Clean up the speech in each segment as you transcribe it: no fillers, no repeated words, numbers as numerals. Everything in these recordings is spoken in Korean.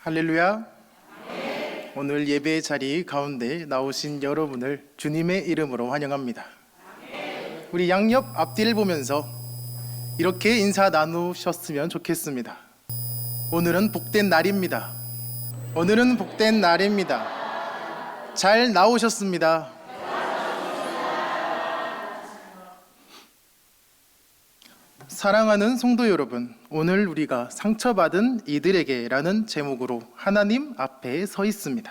할렐루야. 오늘 예배의 자리 가운데 나오신 여러분을 주님의 이름으로 환영합니다. 우리 양옆 앞뒤를 보면서 이렇게 인사 나누셨으면 좋겠습니다. 오늘은 복된 날입니다. 오늘은 복된 날입니다. 잘 나오셨습니다. 사랑하는 성도 여러분, 오늘 우리가 상처받은 이들에게 라는 제목으로 하나님 앞에 서 있습니다.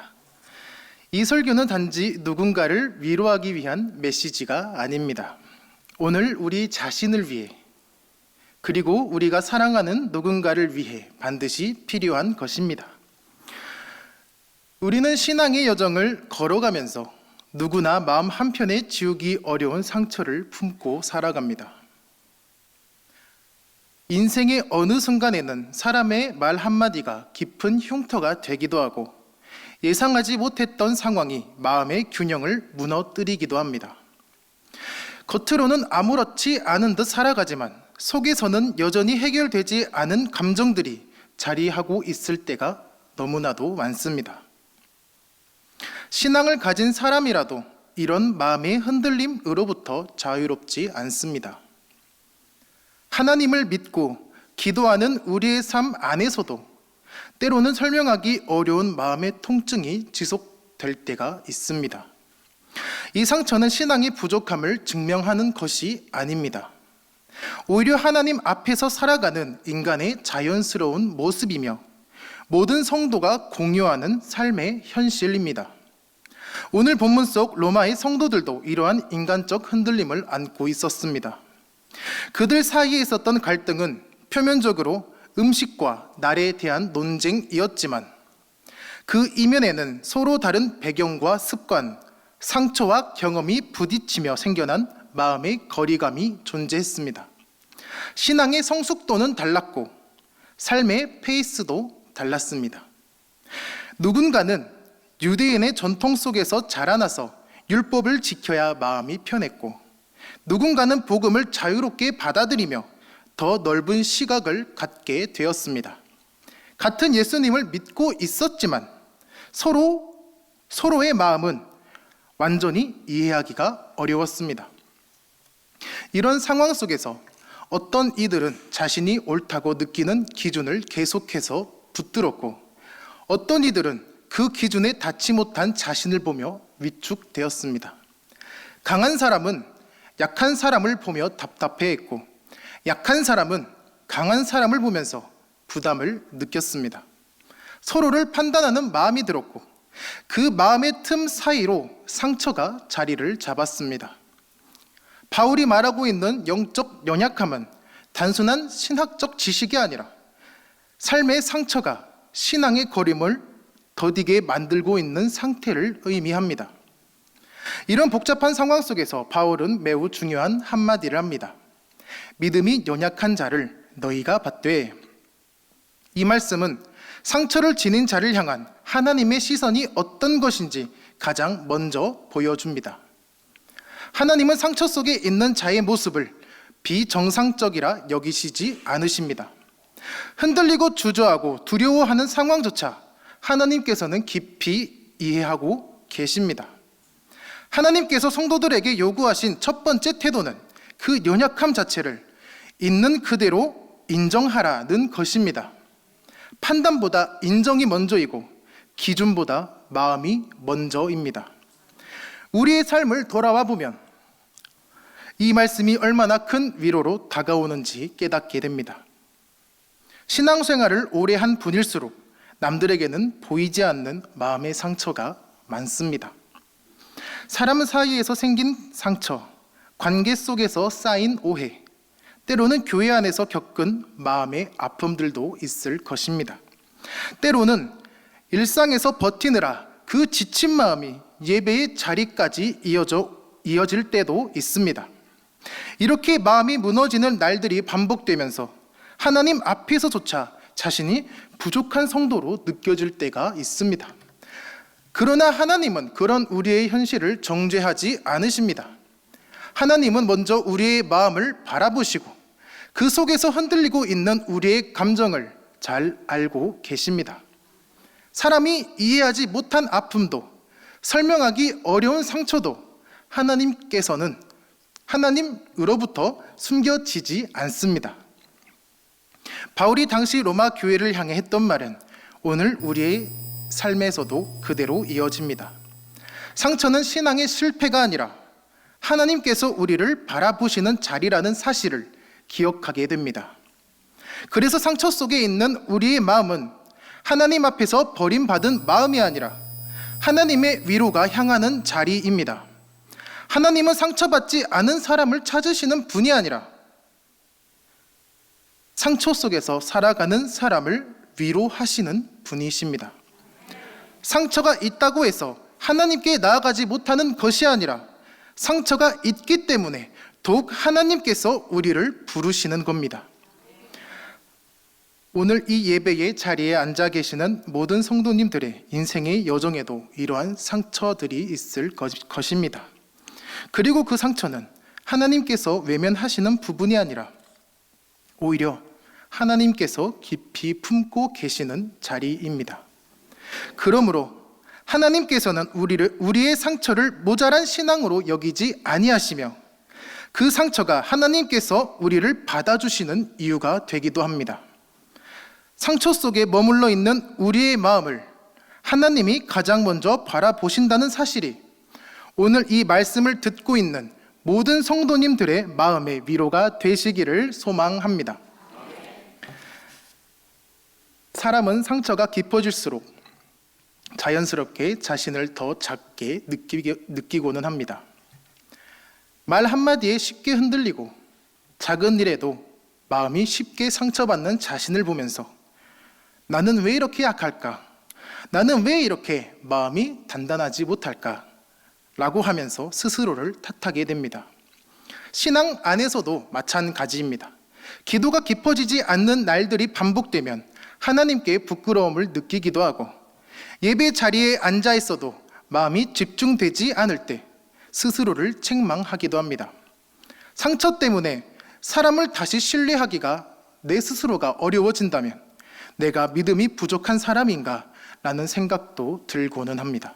이 설교는 단지 누군가를 위로하기 위한 메시지가 아닙니다. 오늘 우리 자신을 위해, 그리고 우리가 사랑하는 누군가를 위해 반드시 필요한 것입니다. 우리는 신앙의 여정을 걸어가면서 누구나 마음 한편에 지우기 어려운 상처를 품고 살아갑니다. 인생의 어느 순간에는 사람의 말 한마디가 깊은 흉터가 되기도 하고 예상하지 못했던 상황이 마음의 균형을 무너뜨리기도 합니다. 겉으로는 아무렇지 않은 듯 살아가지만 속에서는 여전히 해결되지 않은 감정들이 자리하고 있을 때가 너무나도 많습니다. 신앙을 가진 사람이라도 이런 마음의 흔들림으로부터 자유롭지 않습니다. 하나님을 믿고 기도하는 우리의 삶 안에서도 때로는 설명하기 어려운 마음의 통증이 지속될 때가 있습니다. 이 상처는 신앙의 부족함을 증명하는 것이 아닙니다. 오히려 하나님 앞에서 살아가는 인간의 자연스러운 모습이며 모든 성도가 공유하는 삶의 현실입니다. 오늘 본문 속 로마의 성도들도 이러한 인간적 흔들림을 안고 있었습니다. 그들 사이에 있었던 갈등은 표면적으로 음식과 날에 대한 논쟁이었지만 그 이면에는 서로 다른 배경과 습관, 상처와 경험이 부딪히며 생겨난 마음의 거리감이 존재했습니다. 신앙의 성숙도는 달랐고 삶의 페이스도 달랐습니다. 누군가는 유대인의 전통 속에서 자라나서 율법을 지켜야 마음이 편했고 누군가는 복음을 자유롭게 받아들이며 더 넓은 시각을 갖게 되었습니다. 같은 예수님을 믿고 있었지만 서로의 마음은 완전히 이해하기가 어려웠습니다. 이런 상황 속에서 어떤 이들은 자신이 옳다고 느끼는 기준을 계속해서 붙들었고 어떤 이들은 그 기준에 닿지 못한 자신을 보며 위축되었습니다. 강한 사람은 약한 사람을 보며 답답해했고 약한 사람은 강한 사람을 보면서 부담을 느꼈습니다. 서로를 판단하는 마음이 들었고 그 마음의 틈 사이로 상처가 자리를 잡았습니다. 바울이 말하고 있는 영적 연약함은 단순한 신학적 지식이 아니라 삶의 상처가 신앙의 거림을 더디게 만들고 있는 상태를 의미합니다. 이런 복잡한 상황 속에서 바울은 매우 중요한 한마디를 합니다. 믿음이 연약한 자를 너희가 받되. 이 말씀은 상처를 지닌 자를 향한 하나님의 시선이 어떤 것인지 가장 먼저 보여줍니다. 하나님은 상처 속에 있는 자의 모습을 비정상적이라 여기시지 않으십니다. 흔들리고 주저하고 두려워하는 상황조차 하나님께서는 깊이 이해하고 계십니다. 하나님께서 성도들에게 요구하신 첫 번째 태도는 그 연약함 자체를 있는 그대로 인정하라는 것입니다. 판단보다 인정이 먼저이고 기준보다 마음이 먼저입니다. 우리의 삶을 돌아와 보면 이 말씀이 얼마나 큰 위로로 다가오는지 깨닫게 됩니다. 신앙생활을 오래 한 분일수록 남들에게는 보이지 않는 마음의 상처가 많습니다. 사람 사이에서 생긴 상처, 관계 속에서 쌓인 오해, 때로는 교회 안에서 겪은 마음의 아픔들도 있을 것입니다. 때로는 일상에서 버티느라 그 지친 마음이 예배의 자리까지 이어질 때도 있습니다. 이렇게 마음이 무너지는 날들이 반복되면서 하나님 앞에서조차 자신이 부족한 성도로 느껴질 때가 있습니다. 그러나 하나님은 그런 우리의 현실을 정죄하지 않으십니다. 하나님은 먼저 우리의 마음을 바라보시고 그 속에서 흔들리고 있는 우리의 감정을 잘 알고 계십니다. 사람이 이해하지 못한 아픔도, 설명하기 어려운 상처도 하나님으로부터 숨겨지지 않습니다. 바울이 당시 로마 교회를 향해 했던 말은 오늘 우리의 삶에서도 그대로 이어집니다. 상처는 신앙의 실패가 아니라 하나님께서 우리를 바라보시는 자리라는 사실을 기억하게 됩니다. 그래서 상처 속에 있는 우리의 마음은 하나님 앞에서 버림받은 마음이 아니라 하나님의 위로가 향하는 자리입니다. 하나님은 상처받지 않은 사람을 찾으시는 분이 아니라 상처 속에서 살아가는 사람을 위로하시는 분이십니다. 상처가 있다고 해서 하나님께 나아가지 못하는 것이 아니라 상처가 있기 때문에 더욱 하나님께서 우리를 부르시는 겁니다. 오늘 이 예배의 자리에 앉아 계시는 모든 성도님들의 인생의 여정에도 이러한 상처들이 있을 것입니다. 그리고 그 상처는 하나님께서 외면하시는 부분이 아니라 오히려 하나님께서 깊이 품고 계시는 자리입니다. 그러므로 하나님께서는 우리의 상처를 모자란 신앙으로 여기지 아니하시며 그 상처가 하나님께서 우리를 받아주시는 이유가 되기도 합니다. 상처 속에 머물러 있는 우리의 마음을 하나님이 가장 먼저 바라보신다는 사실이 오늘 이 말씀을 듣고 있는 모든 성도님들의 마음의 위로가 되시기를 소망합니다. 사람은 상처가 깊어질수록 자연스럽게 자신을 더 작게 느끼고는 합니다. 말 한마디에 쉽게 흔들리고 작은 일에도 마음이 쉽게 상처받는 자신을 보면서 나는 왜 이렇게 약할까? 나는 왜 이렇게 마음이 단단하지 못할까? 라고 하면서 스스로를 탓하게 됩니다. 신앙 안에서도 마찬가지입니다. 기도가 깊어지지 않는 날들이 반복되면 하나님께 부끄러움을 느끼기도 하고 예배 자리에 앉아 있어도 마음이 집중되지 않을 때 스스로를 책망하기도 합니다. 상처 때문에 사람을 다시 신뢰하기가 내 스스로가 어려워진다면 내가 믿음이 부족한 사람인가? 라는 생각도 들고는 합니다.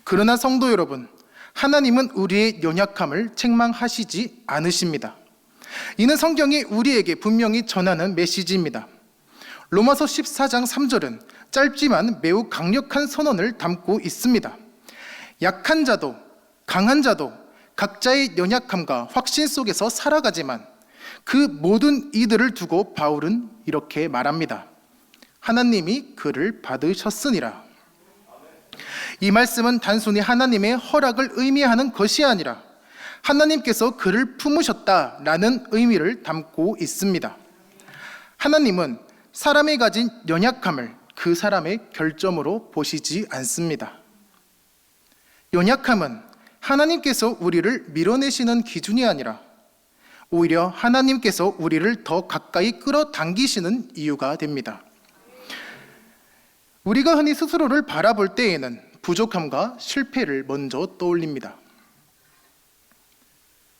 그러나 성도 여러분, 하나님은 우리의 연약함을 책망하시지 않으십니다. 이는 성경이 우리에게 분명히 전하는 메시지입니다. 로마서 14장 3절은 짧지만 매우 강력한 선언을 담고 있습니다. 약한 자도 강한 자도 각자의 연약함과 확신 속에서 살아가지만 그 모든 이들을 두고 바울은 이렇게 말합니다. 하나님이 그를 받으셨으니라. 이 말씀은 단순히 하나님의 허락을 의미하는 것이 아니라 하나님께서 그를 품으셨다라는 의미를 담고 있습니다. 하나님은 사람이 가진 연약함을 그 사람의 결점으로 보시지 않습니다. 연약함은 하나님께서 우리를 밀어내시는 기준이 아니라 오히려 하나님께서 우리를 더 가까이 끌어당기시는 이유가 됩니다. 우리가 흔히 스스로를 바라볼 때에는 부족함과 실패를 먼저 떠올립니다.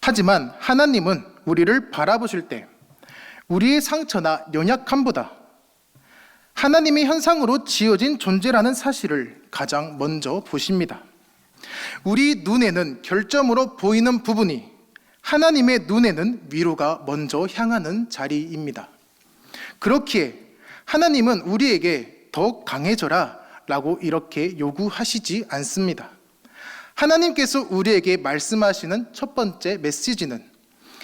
하지만 하나님은 우리를 바라보실 때 우리의 상처나 연약함보다 하나님의 현상으로 지어진 존재라는 사실을 가장 먼저 보십니다. 우리 눈에는 결점으로 보이는 부분이 하나님의 눈에는 위로가 먼저 향하는 자리입니다. 그렇기에 하나님은 우리에게 더 강해져라 라고 이렇게 요구하시지 않습니다. 하나님께서 우리에게 말씀하시는 첫 번째 메시지는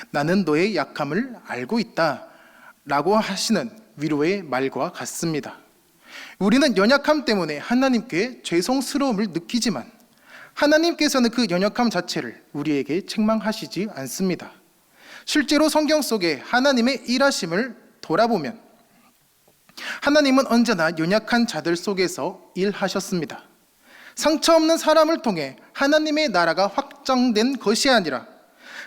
나는 너의 약함을 알고 있다 라고 하시는 위로의 말과 같습니다. 우리는 연약함 때문에 하나님께 죄송스러움을 느끼지만 하나님께서는 그 연약함 자체를 우리에게 책망하시지 않습니다. 실제로 성경 속에 하나님의 일하심을 돌아보면 하나님은 언제나 연약한 자들 속에서 일하셨습니다. 상처 없는 사람을 통해 하나님의 나라가 확장된 것이 아니라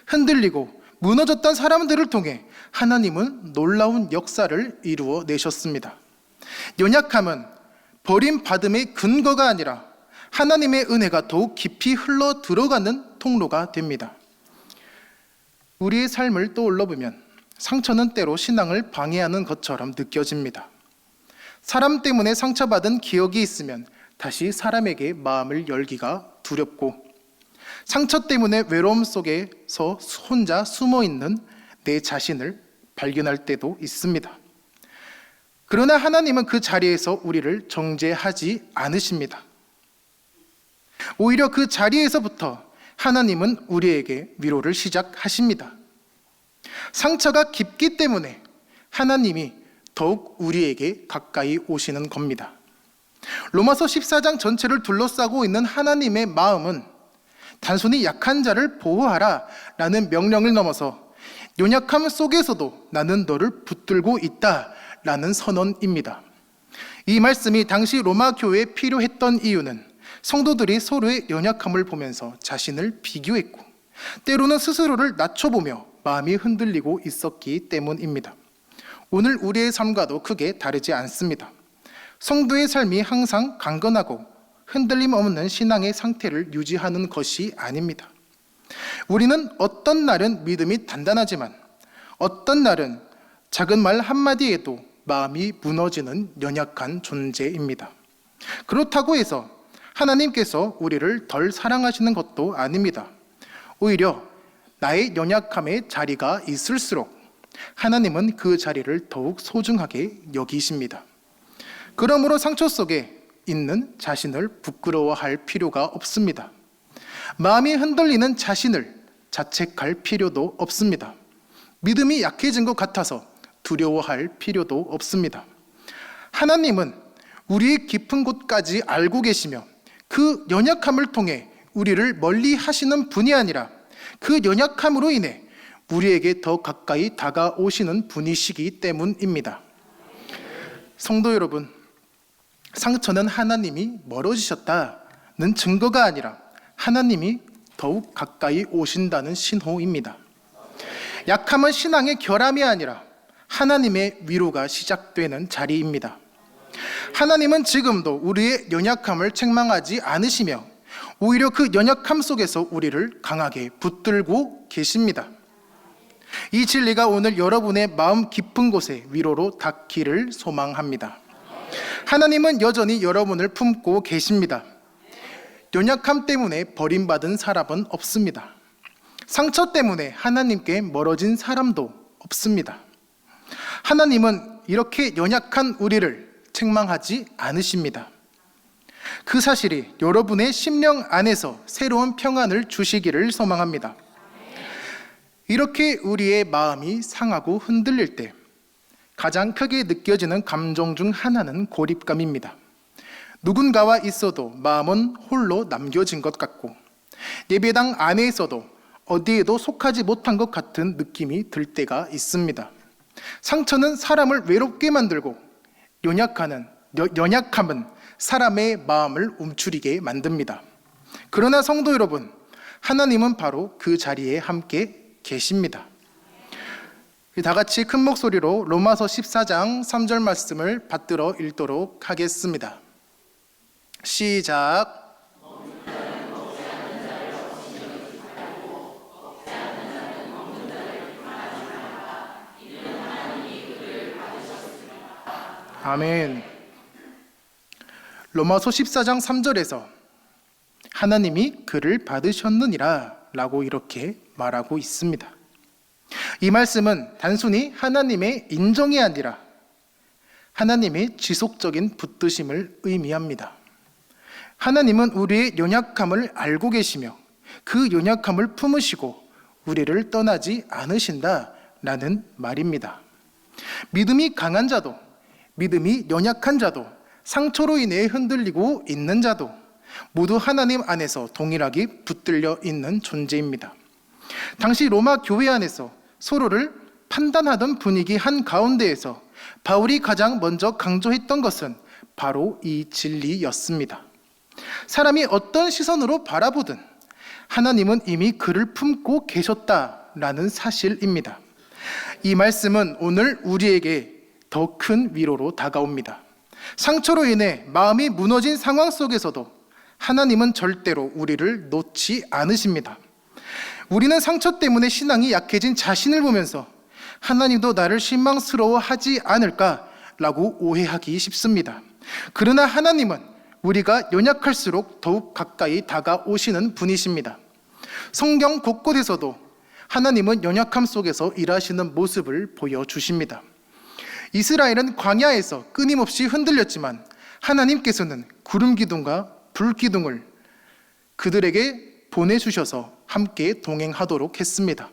흔들리고 무너졌던 사람들을 통해 하나님은 놀라운 역사를 이루어 내셨습니다. 연약함은 버림받음의 근거가 아니라 하나님의 은혜가 더욱 깊이 흘러 들어가는 통로가 됩니다. 우리의 삶을 떠올려 보면 상처는 때로 신앙을 방해하는 것처럼 느껴집니다. 사람 때문에 상처받은 기억이 있으면 다시 사람에게 마음을 열기가 두렵고, 상처 때문에 외로움 속에서 혼자 숨어있는 내 자신을 발견할 때도 있습니다. 그러나 하나님은 그 자리에서 우리를 정죄하지 않으십니다. 오히려 그 자리에서부터 하나님은 우리에게 위로를 시작하십니다. 상처가 깊기 때문에 하나님이 더욱 우리에게 가까이 오시는 겁니다. 로마서 14장 전체를 둘러싸고 있는 하나님의 마음은 단순히 약한 자를 보호하라 라는 명령을 넘어서 연약함 속에서도 나는 너를 붙들고 있다 라는 선언입니다. 이 말씀이 당시 로마 교회에 필요했던 이유는 성도들이 서로의 연약함을 보면서 자신을 비교했고, 때로는 스스로를 낮춰보며 마음이 흔들리고 있었기 때문입니다. 오늘 우리의 삶과도 크게 다르지 않습니다. 성도의 삶이 항상 강건하고 흔들림 없는 신앙의 상태를 유지하는 것이 아닙니다. 우리는 어떤 날은 믿음이 단단하지만 어떤 날은 작은 말 한마디에도 마음이 무너지는 연약한 존재입니다. 그렇다고 해서 하나님께서 우리를 덜 사랑하시는 것도 아닙니다. 오히려 나의 연약함에 자리가 있을수록 하나님은 그 자리를 더욱 소중하게 여기십니다. 그러므로 상처 속에 있는 자신을 부끄러워할 필요가 없습니다. 마음이 흔들리는 자신을 자책할 필요도 없습니다. 믿음이 약해진 것 같아서 두려워할 필요도 없습니다. 하나님은 우리의 깊은 곳까지 알고 계시며 그 연약함을 통해 우리를 멀리 하시는 분이 아니라 그 연약함으로 인해 우리에게 더 가까이 다가오시는 분이시기 때문입니다. 성도 여러분, 상처는 하나님이 멀어지셨다는 증거가 아니라 하나님이 더욱 가까이 오신다는 신호입니다. 약함은 신앙의 결함이 아니라 하나님의 위로가 시작되는 자리입니다. 하나님은 지금도 우리의 연약함을 책망하지 않으시며 오히려 그 연약함 속에서 우리를 강하게 붙들고 계십니다. 이 진리가 오늘 여러분의 마음 깊은 곳에 위로로 닿기를 소망합니다. 하나님은 여전히 여러분을 품고 계십니다. 연약함 때문에 버림받은 사람은 없습니다. 상처 때문에 하나님께 멀어진 사람도 없습니다. 하나님은 이렇게 연약한 우리를 책망하지 않으십니다. 그 사실이 여러분의 심령 안에서 새로운 평안을 주시기를 소망합니다. 이렇게 우리의 마음이 상하고 흔들릴 때 가장 크게 느껴지는 감정 중 하나는 고립감입니다. 누군가와 있어도 마음은 홀로 남겨진 것 같고, 예배당 안에 있어도 어디에도 속하지 못한 것 같은 느낌이 들 때가 있습니다. 상처는 사람을 외롭게 만들고 연약함은 사람의 마음을 움츠리게 만듭니다. 그러나 성도 여러분, 하나님은 바로 그 자리에 함께 계십니다. 다 같이 큰 목소리로 로마서 14장 3절 말씀을 받들어 읽도록 하겠습니다. 시작. 아멘. 로마서 14장 3절에서 하나님이 그를 받으셨느니라 라고 이렇게 말하고 있습니다. 이 말씀은 단순히 하나님의 인정이 아니라 하나님의 지속적인 붙드심을 의미합니다. 하나님은 우리의 연약함을 알고 계시며 그 연약함을 품으시고 우리를 떠나지 않으신다라는 말입니다. 믿음이 강한 자도, 믿음이 연약한 자도, 상처로 인해 흔들리고 있는 자도 모두 하나님 안에서 동일하게 붙들려 있는 존재입니다. 당시 로마 교회 안에서 서로를 판단하던 분위기 한가운데에서 바울이 가장 먼저 강조했던 것은 바로 이 진리였습니다. 사람이 어떤 시선으로 바라보든 하나님은 이미 그를 품고 계셨다라는 사실입니다. 이 말씀은 오늘 우리에게 더 큰 위로로 다가옵니다. 상처로 인해 마음이 무너진 상황 속에서도 하나님은 절대로 우리를 놓지 않으십니다. 우리는 상처 때문에 신앙이 약해진 자신을 보면서 하나님도 나를 실망스러워하지 않을까 라고 오해하기 쉽습니다. 그러나 하나님은 우리가 연약할수록 더욱 가까이 다가오시는 분이십니다. 성경 곳곳에서도 하나님은 연약함 속에서 일하시는 모습을 보여주십니다. 이스라엘은 광야에서 끊임없이 흔들렸지만 하나님께서는 구름 기둥과 불 기둥을 그들에게 보내주셔서 함께 동행하도록 했습니다.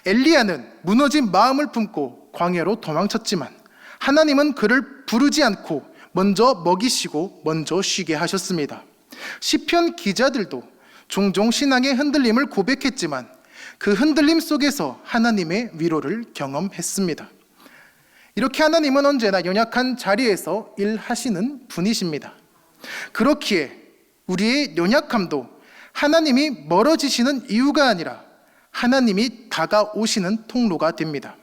엘리야는 무너진 마음을 품고 광야로 도망쳤지만 하나님은 그를 부르지 않고 먼저 먹이시고 먼저 쉬게 하셨습니다. 시편 기자들도 종종 신앙의 흔들림을 고백했지만 그 흔들림 속에서 하나님의 위로를 경험했습니다. 이렇게 하나님은 언제나 연약한 자리에서 일하시는 분이십니다. 그렇기에 우리의 연약함도 하나님이 멀어지시는 이유가 아니라 하나님이 다가오시는 통로가 됩니다.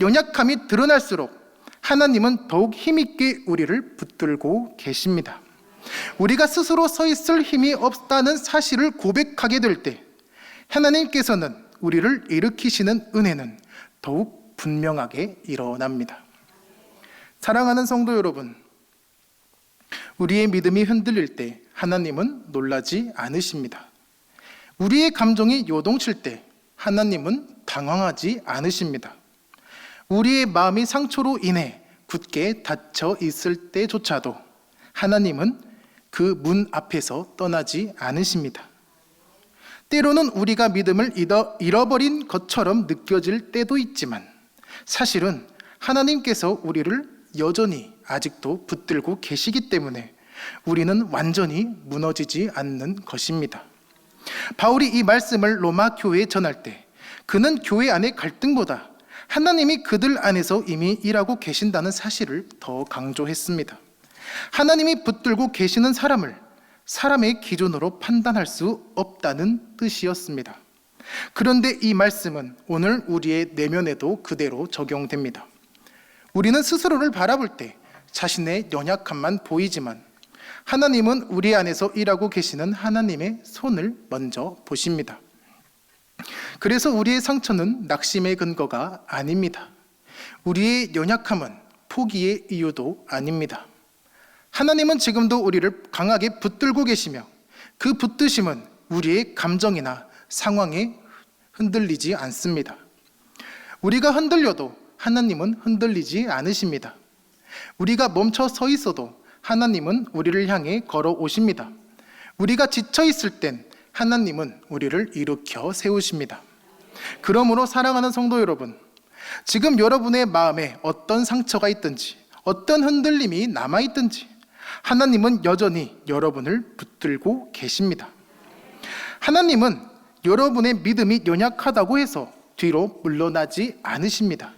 연약함이 드러날수록 하나님은 더욱 힘있게 우리를 붙들고 계십니다. 우리가 스스로 서 있을 힘이 없다는 사실을 고백하게 될 때 하나님께서는 우리를 일으키시는 은혜는 더욱 분명하게 일어납니다. 사랑하는 성도 여러분, 우리의 믿음이 흔들릴 때 하나님은 놀라지 않으십니다. 우리의 감정이 요동칠 때 하나님은 당황하지 않으십니다. 우리의 마음이 상처로 인해 굳게 닫혀 있을 때조차도 하나님은 그 문 앞에서 떠나지 않으십니다. 때로는 우리가 믿음을 잃어버린 것처럼 느껴질 때도 있지만 사실은 하나님께서 우리를 여전히 아직도 붙들고 계시기 때문에 우리는 완전히 무너지지 않는 것입니다. 바울이 이 말씀을 로마 교회에 전할 때 그는 교회 안의 갈등보다 하나님이 그들 안에서 이미 일하고 계신다는 사실을 더 강조했습니다. 하나님이 붙들고 계시는 사람을 사람의 기준으로 판단할 수 없다는 뜻이었습니다. 그런데 이 말씀은 오늘 우리의 내면에도 그대로 적용됩니다. 우리는 스스로를 바라볼 때 자신의 연약함만 보이지만 하나님은 우리 안에서 일하고 계시는 하나님의 손을 먼저 보십니다. 그래서 우리의 상처는 낙심의 근거가 아닙니다. 우리의 연약함은 포기의 이유도 아닙니다. 하나님은 지금도 우리를 강하게 붙들고 계시며 그 붙드심은 우리의 감정이나 상황에 흔들리지 않습니다. 우리가 흔들려도 하나님은 흔들리지 않으십니다. 우리가 멈춰 서 있어도 하나님은 우리를 향해 걸어오십니다. 우리가 지쳐 있을 땐 하나님은 우리를 일으켜 세우십니다. 그러므로 사랑하는 성도 여러분, 지금 여러분의 마음에 어떤 상처가 있든지 어떤 흔들림이 남아있든지 하나님은 여전히 여러분을 붙들고 계십니다. 하나님은 여러분의 믿음이 연약하다고 해서 뒤로 물러나지 않으십니다.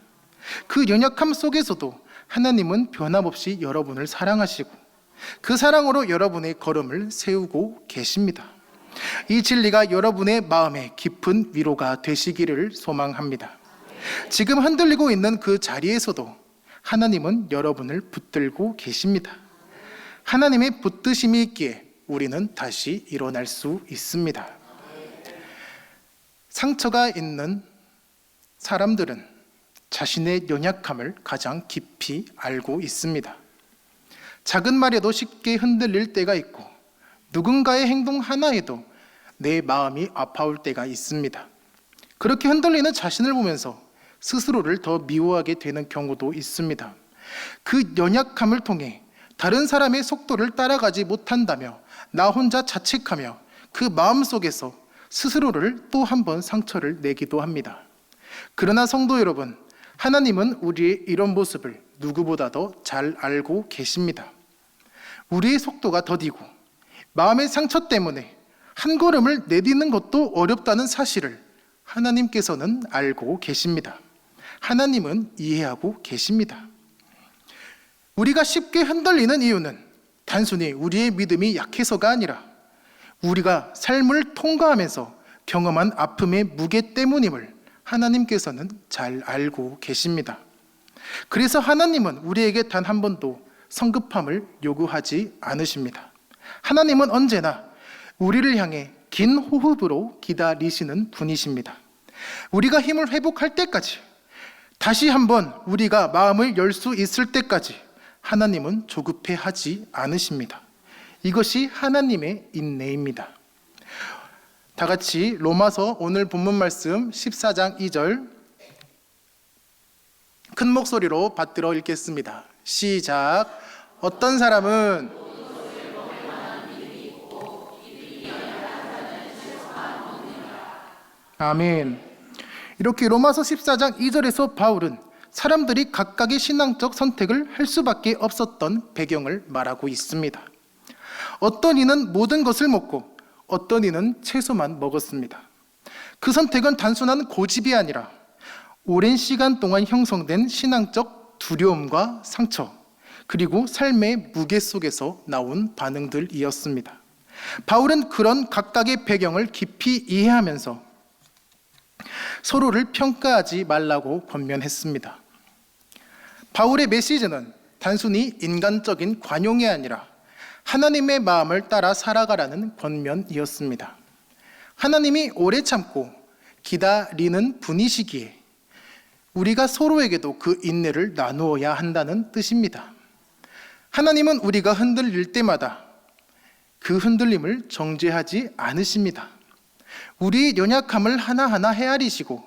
그 연약함 속에서도 하나님은 변함없이 여러분을 사랑하시고 그 사랑으로 여러분의 걸음을 세우고 계십니다. 이 진리가 여러분의 마음에 깊은 위로가 되시기를 소망합니다. 지금 흔들리고 있는 그 자리에서도 하나님은 여러분을 붙들고 계십니다. 하나님의 붙드심이 있기에 우리는 다시 일어날 수 있습니다. 상처가 있는 사람들은 자신의 연약함을 가장 깊이 알고 있습니다. 작은 말에도 쉽게 흔들릴 때가 있고 누군가의 행동 하나에도 내 마음이 아파올 때가 있습니다. 그렇게 흔들리는 자신을 보면서 스스로를 더 미워하게 되는 경우도 있습니다. 그 연약함을 통해 다른 사람의 속도를 따라가지 못한다며 나 혼자 자책하며 그 마음속에서 스스로를 또 한 번 상처를 내기도 합니다. 그러나 성도 여러분, 하나님은 우리의 이런 모습을 누구보다도 잘 알고 계십니다. 우리의 속도가 더디고 마음의 상처 때문에 한 걸음을 내딛는 것도 어렵다는 사실을 하나님께서는 알고 계십니다. 하나님은 이해하고 계십니다. 우리가 쉽게 흔들리는 이유는 단순히 우리의 믿음이 약해서가 아니라 우리가 삶을 통과하면서 경험한 아픔의 무게 때문임을 하나님께서는 잘 알고 계십니다. 그래서 하나님은 우리에게 단 한 번도 성급함을 요구하지 않으십니다. 하나님은 언제나 우리를 향해 긴 호흡으로 기다리시는 분이십니다. 우리가 힘을 회복할 때까지, 다시 한번 우리가 마음을 열 수 있을 때까지 하나님은 조급해하지 않으십니다. 이것이 하나님의 인내입니다. 다 같이 로마서 오늘 본문 말씀 14장 2절 큰 목소리로 받들어 읽겠습니다. 시작. 어떤 사람은 아멘. 이렇게 로마서 14장 2절에서 바울은 사람들이 각각의 신앙적 선택을 할 수밖에 없었던 배경을 말하고 있습니다. 어떤 이는 모든 것을 먹고 어떤 이는 채소만 먹었습니다. 그 선택은 단순한 고집이 아니라 오랜 시간 동안 형성된 신앙적 두려움과 상처, 그리고 삶의 무게 속에서 나온 반응들이었습니다. 바울은 그런 각각의 배경을 깊이 이해하면서 서로를 평가하지 말라고 권면했습니다. 바울의 메시지는 단순히 인간적인 관용이 아니라 하나님의 마음을 따라 살아가라는 권면이었습니다. 하나님이 오래 참고 기다리는 분이시기에 우리가 서로에게도 그 인내를 나누어야 한다는 뜻입니다. 하나님은 우리가 흔들릴 때마다 그 흔들림을 정죄하지 않으십니다. 우리의 연약함을 하나하나 헤아리시고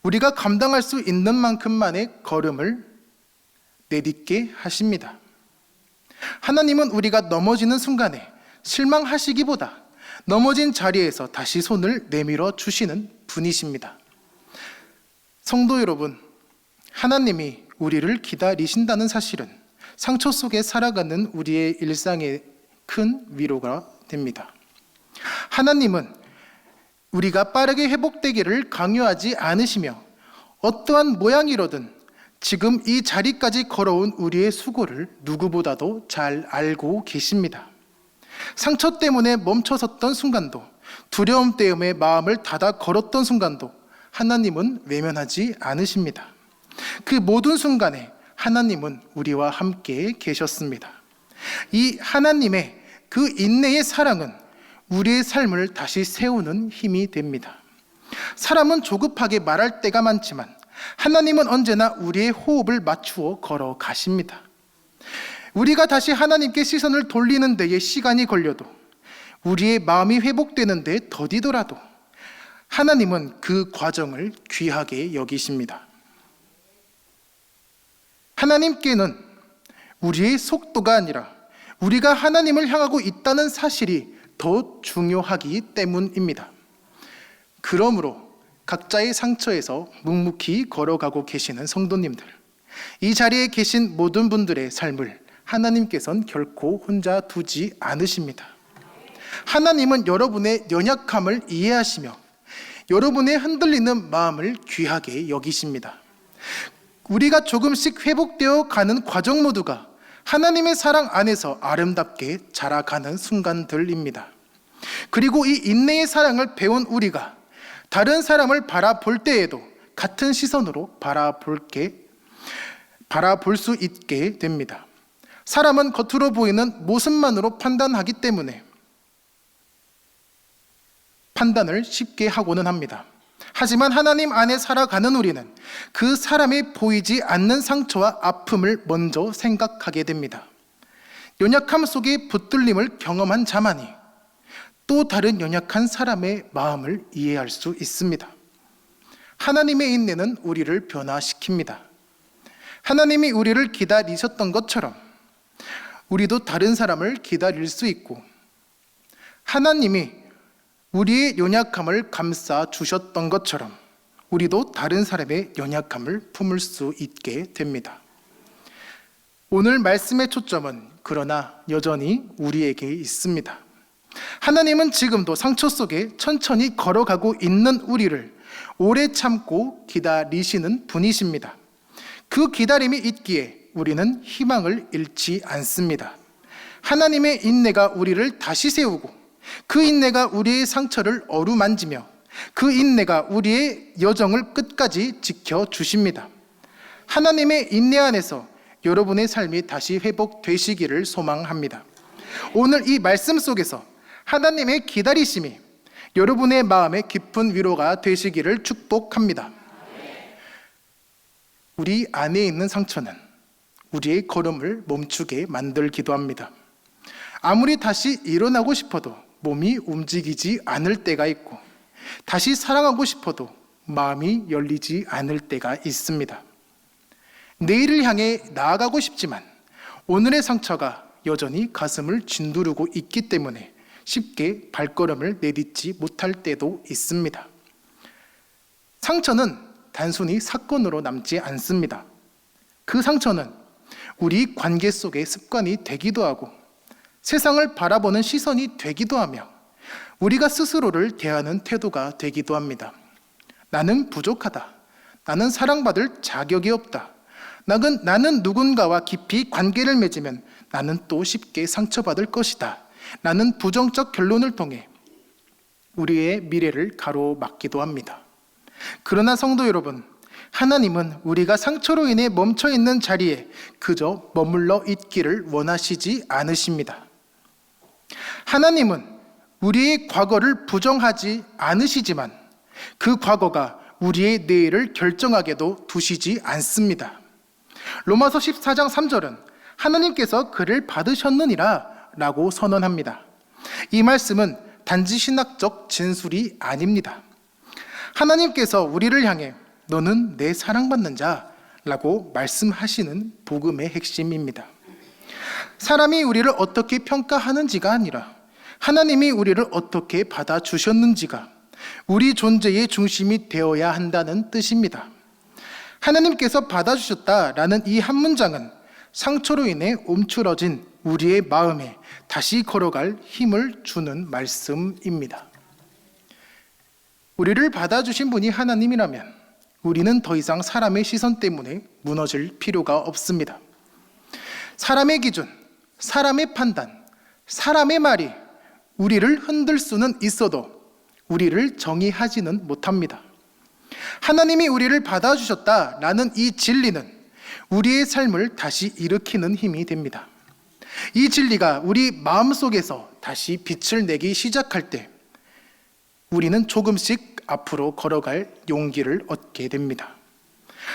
우리가 감당할 수 있는 만큼만의 걸음을 내딛게 하십니다. 하나님은 우리가 넘어지는 순간에 실망하시기보다 넘어진 자리에서 다시 손을 내밀어 주시는 분이십니다. 성도 여러분, 하나님이 우리를 기다리신다는 사실은 상처 속에 살아가는 우리의 일상에 큰 위로가 됩니다. 하나님은 우리가 빠르게 회복되기를 강요하지 않으시며 어떠한 모양이로든 지금 이 자리까지 걸어온 우리의 수고를 누구보다도 잘 알고 계십니다. 상처 때문에 멈춰섰던 순간도, 두려움 때문에 마음을 닫아 걸었던 순간도 하나님은 외면하지 않으십니다. 그 모든 순간에 하나님은 우리와 함께 계셨습니다. 이 하나님의 그 인내의 사랑은 우리의 삶을 다시 세우는 힘이 됩니다. 사람은 조급하게 말할 때가 많지만 하나님은 언제나 우리의 호흡을 맞추어 걸어가십니다. 우리가 다시 하나님께 시선을 돌리는 데에 시간이 걸려도, 우리의 마음이 회복되는 데 더디더라도 하나님은 그 과정을 귀하게 여기십니다. 하나님께는 우리의 속도가 아니라 우리가 하나님을 향하고 있다는 사실이 더 중요하기 때문입니다. 그러므로 각자의 상처에서 묵묵히 걸어가고 계시는 성도님들, 이 자리에 계신 모든 분들의 삶을 하나님께서는 결코 혼자 두지 않으십니다. 하나님은 여러분의 연약함을 이해하시며 여러분의 흔들리는 마음을 귀하게 여기십니다. 우리가 조금씩 회복되어 가는 과정 모두가 하나님의 사랑 안에서 아름답게 자라가는 순간들입니다. 그리고 이 인내의 사랑을 배운 우리가 다른 사람을 바라볼 때에도 같은 시선으로 바라볼 수 있게 됩니다. 사람은 겉으로 보이는 모습만으로 판단하기 때문에 판단을 쉽게 하고는 합니다. 하지만 하나님 안에 살아가는 우리는 그 사람이 보이지 않는 상처와 아픔을 먼저 생각하게 됩니다. 연약함 속에 붙들림을 경험한 자만이 또 다른 연약한 사람의 마음을 이해할 수 있습니다. 하나님의 인내는 우리를 변화시킵니다. 하나님이 우리를 기다리셨던 것처럼 우리도 다른 사람을 기다릴 수 있고, 하나님이 우리의 연약함을 감싸 주셨던 것처럼 우리도 다른 사람의 연약함을 품을 수 있게 됩니다. 오늘 말씀의 초점은 그러나 여전히 우리에게 있습니다. 하나님은 지금도 상처 속에 천천히 걸어가고 있는 우리를 오래 참고 기다리시는 분이십니다. 그 기다림이 있기에 우리는 희망을 잃지 않습니다. 하나님의 인내가 우리를 다시 세우고, 그 인내가 우리의 상처를 어루만지며, 그 인내가 우리의 여정을 끝까지 지켜주십니다. 하나님의 인내 안에서 여러분의 삶이 다시 회복되시기를 소망합니다. 오늘 이 말씀 속에서 하나님의 기다리심이 여러분의 마음에 깊은 위로가 되시기를 축복합니다. 우리 안에 있는 상처는 우리의 걸음을 멈추게 만들기도 합니다. 아무리 다시 일어나고 싶어도 몸이 움직이지 않을 때가 있고, 다시 사랑하고 싶어도 마음이 열리지 않을 때가 있습니다. 내일을 향해 나아가고 싶지만 오늘의 상처가 여전히 가슴을 짓누르고 있기 때문에 쉽게 발걸음을 내딛지 못할 때도 있습니다. 상처는 단순히 사건으로 남지 않습니다. 그 상처는 우리 관계 속의 습관이 되기도 하고, 세상을 바라보는 시선이 되기도 하며, 우리가 스스로를 대하는 태도가 되기도 합니다. 나는 부족하다. 나는 사랑받을 자격이 없다. 나는 누군가와 깊이 관계를 맺으면 나는 또 쉽게 상처받을 것이다. 라는 부정적 결론을 통해 우리의 미래를 가로막기도 합니다. 그러나 성도 여러분, 하나님은 우리가 상처로 인해 멈춰있는 자리에 그저 머물러 있기를 원하시지 않으십니다. 하나님은 우리의 과거를 부정하지 않으시지만 그 과거가 우리의 내일을 결정하게도 두시지 않습니다. 로마서 14장 3절은 하나님께서 그를 받으셨느니라 라고 선언합니다. 이 말씀은 단지 신학적 진술이 아닙니다. 하나님께서 우리를 향해 너는 내 사랑받는 자라고 말씀하시는 복음의 핵심입니다. 사람이 우리를 어떻게 평가하는지가 아니라 하나님이 우리를 어떻게 받아주셨는지가 우리 존재의 중심이 되어야 한다는 뜻입니다. 하나님께서 받아주셨다라는 이 한 문장은 상처로 인해 움츠러진 우리의 마음에 다시 걸어갈 힘을 주는 말씀입니다. 우리를 받아주신 분이 하나님이라면 우리는 더 이상 사람의 시선 때문에 무너질 필요가 없습니다. 사람의 기준, 사람의 판단, 사람의 말이 우리를 흔들 수는 있어도 우리를 정의하지는 못합니다. 하나님이 우리를 받아주셨다라는 이 진리는 우리의 삶을 다시 일으키는 힘이 됩니다. 이 진리가 우리 마음속에서 다시 빛을 내기 시작할 때 우리는 조금씩 앞으로 걸어갈 용기를 얻게 됩니다.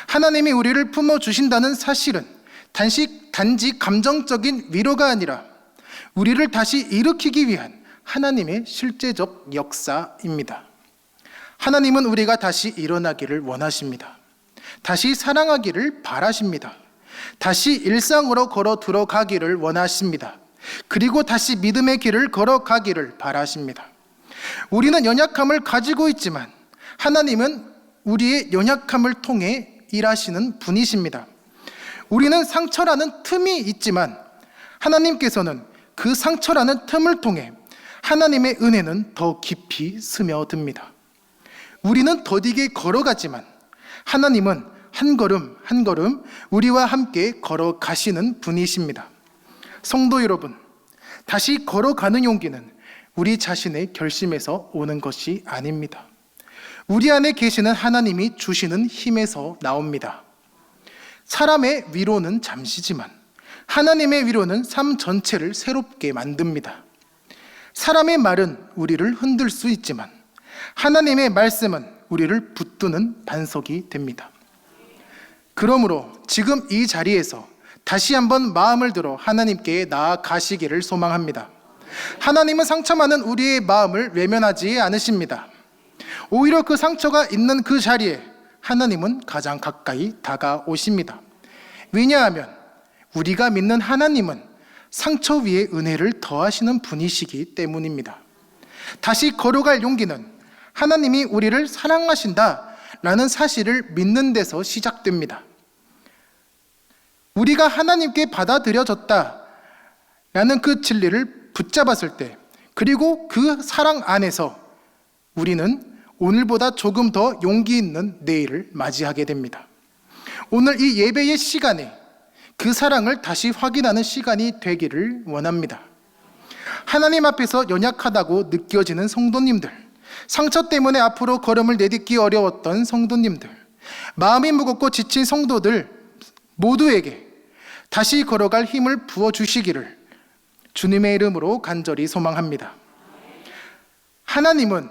하나님이 우리를 품어주신다는 사실은 단지 감정적인 위로가 아니라 우리를 다시 일으키기 위한 하나님의 실제적 역사입니다. 하나님은 우리가 다시 일어나기를 원하십니다. 다시 사랑하기를 바라십니다. 다시 일상으로 걸어 들어가기를 원하십니다. 그리고 다시 믿음의 길을 걸어가기를 바라십니다. 우리는 연약함을 가지고 있지만 하나님은 우리의 연약함을 통해 일하시는 분이십니다. 우리는 상처라는 틈이 있지만 하나님께서는 그 상처라는 틈을 통해 하나님의 은혜는 더 깊이 스며듭니다. 우리는 더디게 걸어가지만 하나님은 한 걸음 한 걸음 우리와 함께 걸어가시는 분이십니다. 성도 여러분, 다시 걸어가는 용기는 우리 자신의 결심에서 오는 것이 아닙니다. 우리 안에 계시는 하나님이 주시는 힘에서 나옵니다. 사람의 위로는 잠시지만 하나님의 위로는 삶 전체를 새롭게 만듭니다. 사람의 말은 우리를 흔들 수 있지만 하나님의 말씀은 우리를 붙드는 반석이 됩니다. 그러므로 지금 이 자리에서 다시 한번 마음을 들어 하나님께 나아가시기를 소망합니다. 하나님은 상처 많은 우리의 마음을 외면하지 않으십니다. 오히려 그 상처가 있는 그 자리에 하나님은 가장 가까이 다가오십니다. 왜냐하면 우리가 믿는 하나님은 상처 위에 은혜를 더하시는 분이시기 때문입니다. 다시 걸어갈 용기는 하나님이 우리를 사랑하신다라는 사실을 믿는 데서 시작됩니다. 우리가 하나님께 받아들여졌다라는 그 진리를 붙잡았을 때, 그리고 그 사랑 안에서 우리는 오늘보다 조금 더 용기 있는 내일을 맞이하게 됩니다. 오늘 이 예배의 시간에 그 사랑을 다시 확인하는 시간이 되기를 원합니다. 하나님 앞에서 연약하다고 느껴지는 성도님들, 상처 때문에 앞으로 걸음을 내딛기 어려웠던 성도님들, 마음이 무겁고 지친 성도들 모두에게 다시 걸어갈 힘을 부어주시기를 주님의 이름으로 간절히 소망합니다. 하나님은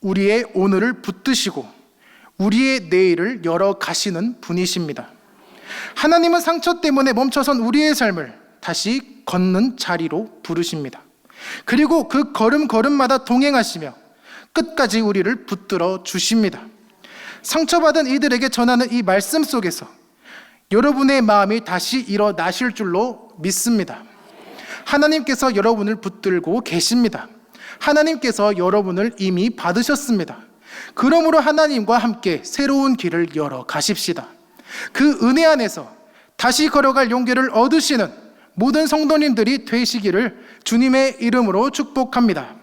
우리의 오늘을 붙드시고 우리의 내일을 열어가시는 분이십니다. 하나님은 상처 때문에 멈춰선 우리의 삶을 다시 걷는 자리로 부르십니다. 그리고 그 걸음걸음마다 동행하시며 끝까지 우리를 붙들어 주십니다. 상처받은 이들에게 전하는 이 말씀 속에서 여러분의 마음이 다시 일어나실 줄로 믿습니다. 하나님께서 여러분을 붙들고 계십니다. 하나님께서 여러분을 이미 받으셨습니다. 그러므로 하나님과 함께 새로운 길을 열어 가십시다. 그 은혜 안에서 다시 걸어갈 용기를 얻으시는 모든 성도님들이 되시기를 주님의 이름으로 축복합니다.